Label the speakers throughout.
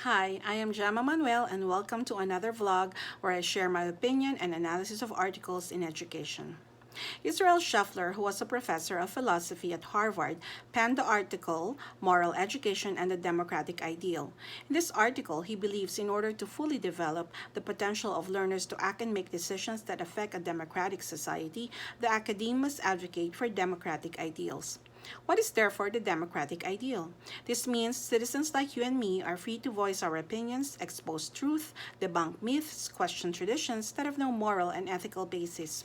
Speaker 1: Hi, I am Manuel and welcome to another vlog where I share my opinion and analysis of articles in education. Israel Scheffler, who was a professor of philosophy at Harvard, penned the article Moral Education and the Democratic Ideal. In this article, he believes in order to fully develop the potential of learners to act and make decisions that affect a democratic society, the academe must advocate for democratic ideals. What is therefore the democratic ideal? This means citizens like you and me are free to voice our opinions, expose truth, debunk myths, question traditions that have no moral and ethical basis.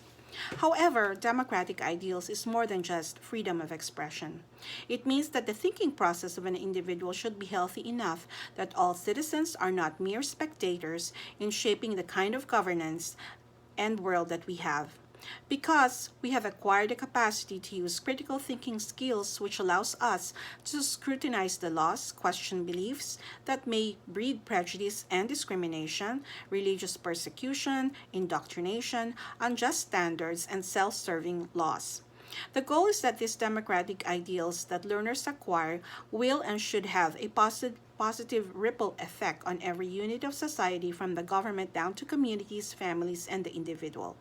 Speaker 1: However, democratic ideals is more than just freedom of expression. It means that the thinking process of an individual should be healthy enough that all citizens are not mere spectators in shaping the kind of governance and world that we have. Because we have acquired the capacity to use critical thinking skills, which allows us to scrutinize the laws, question beliefs that may breed prejudice and discrimination, religious persecution, indoctrination, unjust standards, and self serving laws. The goal is that these democratic ideals that learners acquire will and should have a positive ripple effect on every unit of society from the government down to communities, families, and the individual.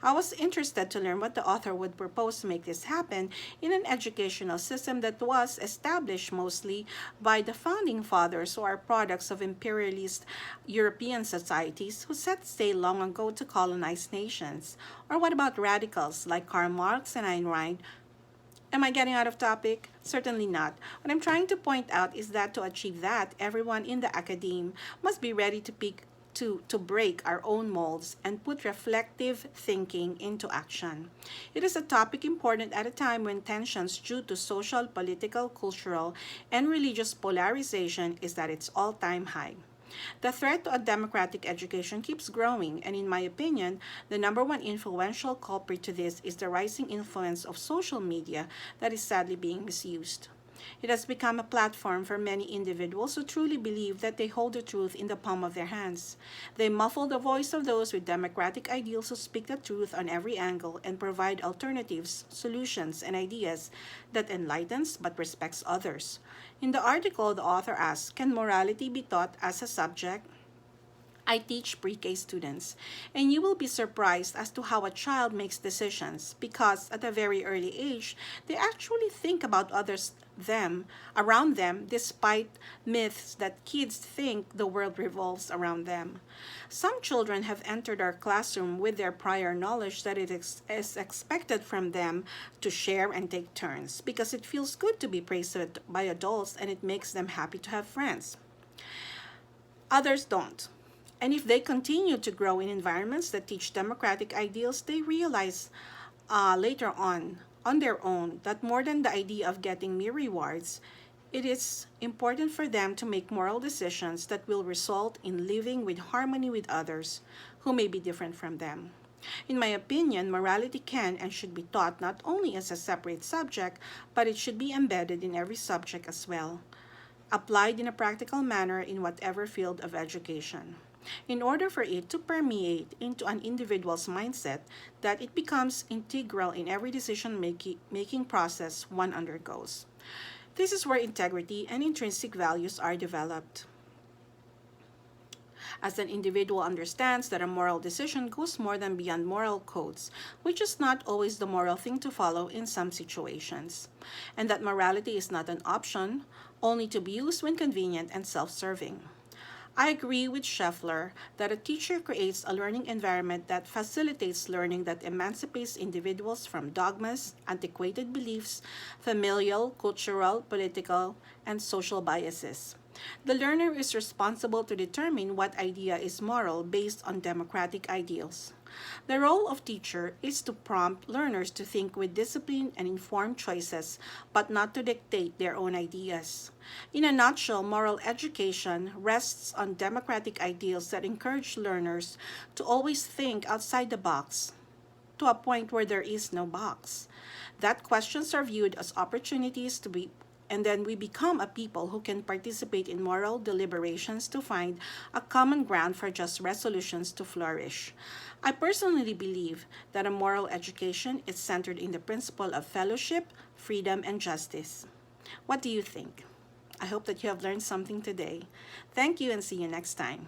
Speaker 1: I was interested to learn what the author would propose to make this happen in an educational system that was established mostly by the founding fathers who are products of imperialist European societies who set sail long ago to colonize nations. Or what about radicals like Karl Marx and Ayn Rand? Am I getting out of topic? Certainly not. What I'm trying to point out is that to achieve that, everyone in the academe must be ready to break our own molds and put reflective thinking into action. It is a topic important at a time when tensions due to social, political, cultural, and religious polarization is at its all-time high. The threat to a democratic education keeps growing, and in my opinion, the number one influential culprit to this is the rising influence of social media that is sadly being misused. It has become a platform for many individuals who truly believe that they hold the truth in the palm of their hands. They muffle the voice of those with democratic ideals who speak the truth on every angle and provide alternatives, solutions, and ideas that enlightens but respects others. In the article, the author asks, can morality be taught as a subject? I teach pre-K students, and you will be surprised as to how a child makes decisions because at a very early age, they actually think about others them around them despite myths that kids think the world revolves around them. Some children have entered our classroom with their prior knowledge that is expected from them to share and take turns because it feels good to be praised by adults and it makes them happy to have friends. Others don't. And if they continue to grow in environments that teach democratic ideals, they realize later on their own, that more than the idea of getting mere rewards, it is important for them to make moral decisions that will result in living with harmony with others who may be different from them. In my opinion, morality can and should be taught not only as a separate subject, but it should be embedded in every subject as well, applied in a practical manner in whatever field of education. In order for it to permeate into an individual's mindset, that it becomes integral in every decision making process one undergoes. This is where integrity and intrinsic values are developed. As an individual understands that a moral decision goes more than beyond moral codes, which is not always the moral thing to follow in some situations, and that morality is not an option, only to be used when convenient and self serving. I agree with Scheffler that a teacher creates a learning environment that facilitates learning that emancipates individuals from dogmas, antiquated beliefs, familial, cultural, political, and social biases. The learner is responsible to determine what idea is moral based on democratic ideals. The role of teacher is to prompt learners to think with discipline and informed choices, but not to dictate their own ideas. In a nutshell, moral education rests on democratic ideals that encourage learners to always think outside the box, to a point where there is no box. That questions are viewed as opportunities to be and then we become a people who can participate in moral deliberations to find a common ground for just resolutions to flourish. I personally believe that a moral education is centered in the principle of fellowship, freedom, and justice. What do you think? I hope that you have learned something today. Thank you and see you next time.